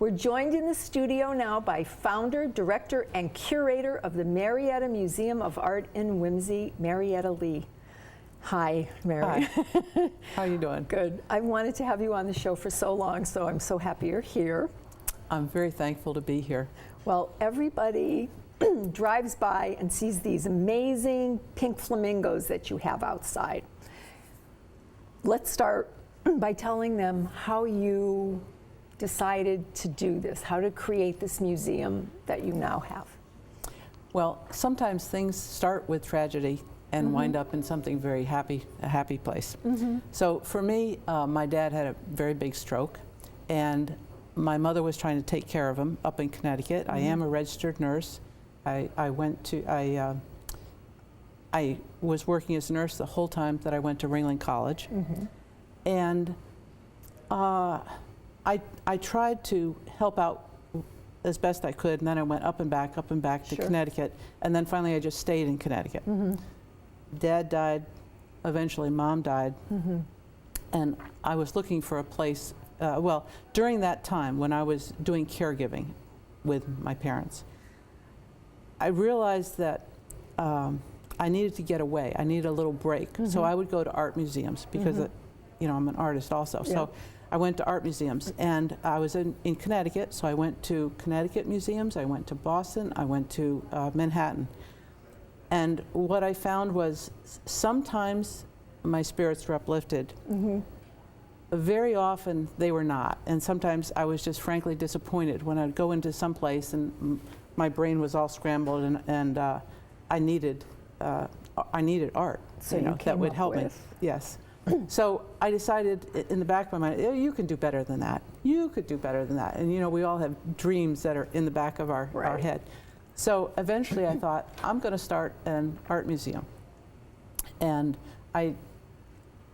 We're joined in the studio now by founder, director, and curator of the Marietta Museum of Art in Whimsy, Marietta Lee. Hi, Mary. Hi. How are you doing? Good. I wanted to have you on the show for so long, so I'm so happy you're here. I'm very thankful to be here. Well, everybody drives by and sees these amazing pink flamingos that you have outside. Let's start by telling them how you decided to do this, how to create this museum that you now have. Well, sometimes things start with tragedy and wind up in something very happy, a happy place. So for me, my dad had a very big stroke, and my mother was trying to take care of him up in Connecticut. I am a registered nurse. I was working as a nurse the whole time that I went to Ringling College. And I tried to help out as best I could, and then I went up and back to Connecticut, and then finally I just stayed in Connecticut. Dad died, eventually Mom died, and I was looking for a place. Well, during that time when I was doing caregiving with my parents, I realized that I needed to get away. I needed a little break. So I would go to art museums because, you know, I'm an artist also. So I went to art museums, and I was in Connecticut, so I went to Connecticut museums, I went to Boston, I went to Manhattan. And what I found was sometimes my spirits were uplifted. Very often they were not, and sometimes I was just frankly disappointed when I'd go into some place and my brain was all scrambled, and I needed art, So you know, that would help me. Yes. So I decided in the back of my mind, oh, you can do better than that. You could do better than that. And you know, we all have dreams that are in the back of our head. So eventually I thought, I'm going to start an art museum. And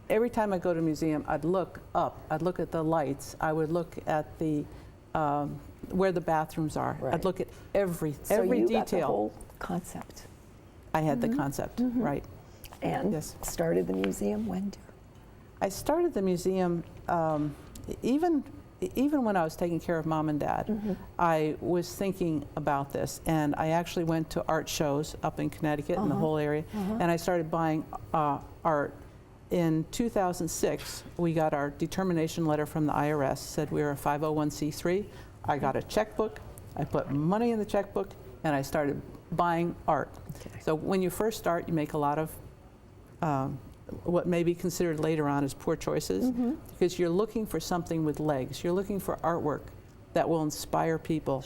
every time I go to a museum, I'd look up, I'd look at the lights, I would look at the where the bathrooms are. I'd look at every So you detail. got the whole concept. I had the concept, right. And started the museum when, dear? I started the museum even when I was taking care of Mom and Dad. I was thinking about this, and I actually went to art shows up in Connecticut and the whole area, and I started buying art. In 2006, we got our determination letter from the IRS, said we were a 501c3. I got a checkbook, I put money in the checkbook, and I started buying art. So when you first start, you make a lot of what may be considered later on as poor choices, because you're looking for something with legs. You're looking for artwork that will inspire people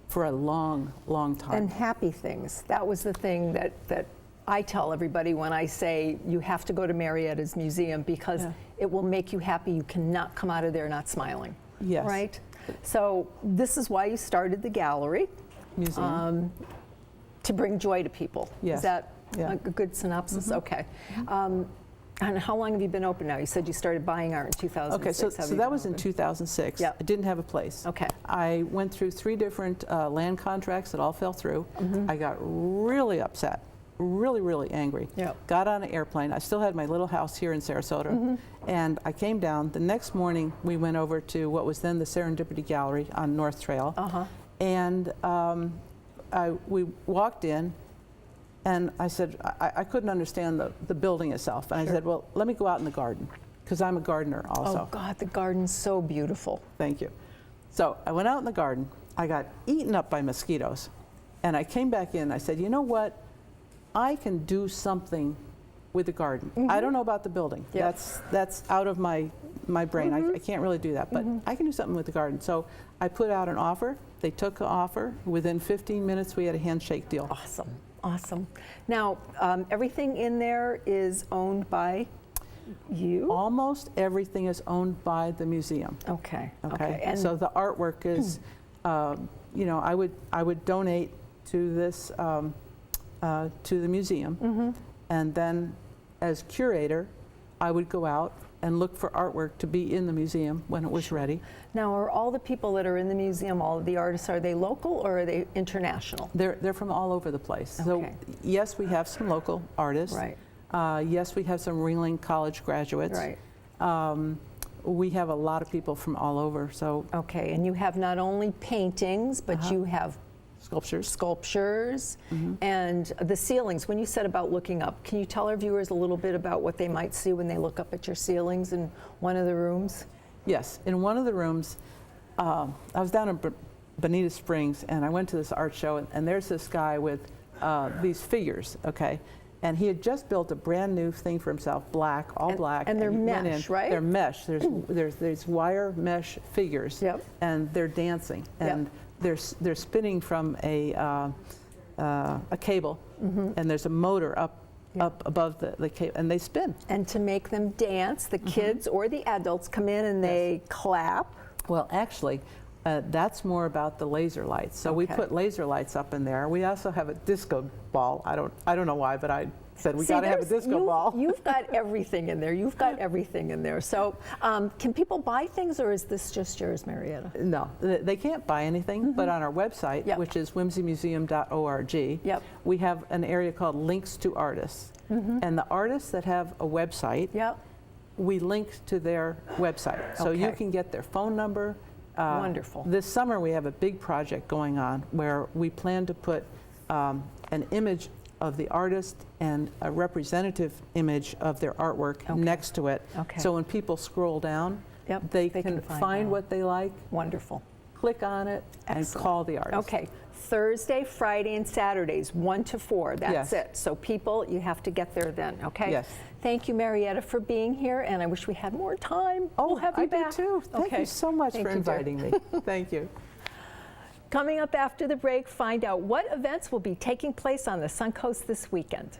for a long, long time. And happy things. That was the thing that I tell everybody when I say you have to go to Marietta's museum, because it will make you happy. You cannot come out of there not smiling. Yes. Right? So this is why you started the gallery. Museum. To bring joy to people. Yes. Is that a good synopsis? Okay. And how long have you been open now? You said you started buying art in 2006. Okay, so that was in 2006. I didn't have a place. Okay. I went through 3 different land contracts that all fell through. I got really upset, really angry. Got on an airplane. I still had my little house here in Sarasota. And I came down. The next morning, we went over to what was then the Serendipity Gallery on North Trail. And we walked in, and I said, I couldn't understand the building itself. And I said, well, let me go out in the garden, because I'm a gardener also. Oh God, the garden's so beautiful. Thank you. So I went out in the garden. I got eaten up by mosquitoes. And I came back in. I said, you know what? I can do something with the garden. I don't know about the building. That's out of my brain. I can't really do that. But I can do something with the garden. So I put out an offer. They took the offer. Within 15 minutes, we had a handshake deal. Awesome. Awesome. Now, everything in there is owned by you? Almost everything is owned by the museum. Okay. And so the artwork is, you know, I would donate to this, to the museum, and then as curator, I would go out and look for artwork to be in the museum when it was ready. Now, are all the people that are in the museum, all of the artists, are they local or are they international? They're from all over the place. So yes, we have some local artists. Yes, we have some Ringling College graduates. we have a lot of people from all over, so Okay, and you have not only paintings, but you have sculptures. and the ceilings. When you said about looking up, can you tell our viewers a little bit about what they might see when they look up at your ceilings in one of the rooms? Yes, in one of the rooms, I was down in Bonita Springs, and I went to this art show, and there's this guy with these figures, okay? And he had just built a brand new thing for himself, black, all black. And they're he went mesh, in, right? They're mesh. There's wire mesh figures, Yep. and they're dancing, and they're spinning from a cable, and there's a motor up above the cable, and they spin. And to make them dance, the kids or the adults come in and they clap. Well, actually, that's more about the laser lights. So we put laser lights up in there. We also have a disco ball. I don't know why, but I said we got to have a disco ball. You've got everything in there. You've got everything in there. So can people buy things, or is this just yours, Marietta? No, they can't buy anything, but on our website, which is whimsymuseum.org, we have an area called Links to Artists. And the artists that have a website, we link to their website. So you can get their phone number. Wonderful. This summer we have a big project going on where we plan to put an image of the artist and a representative image of their artwork next to it. So when people scroll down, they can find what they like. Wonderful. Click on it and call the artist. Okay. Thursday, Friday, and Saturdays, 1 to 4. That's it. So people, you have to get there then, okay? Yes. Thank you, Marietta, for being here, and I wish we had more time. We'll have you back. I do too. Thank you so much for inviting me. Thank you. Coming up after the break, find out what events will be taking place on the Suncoast this weekend.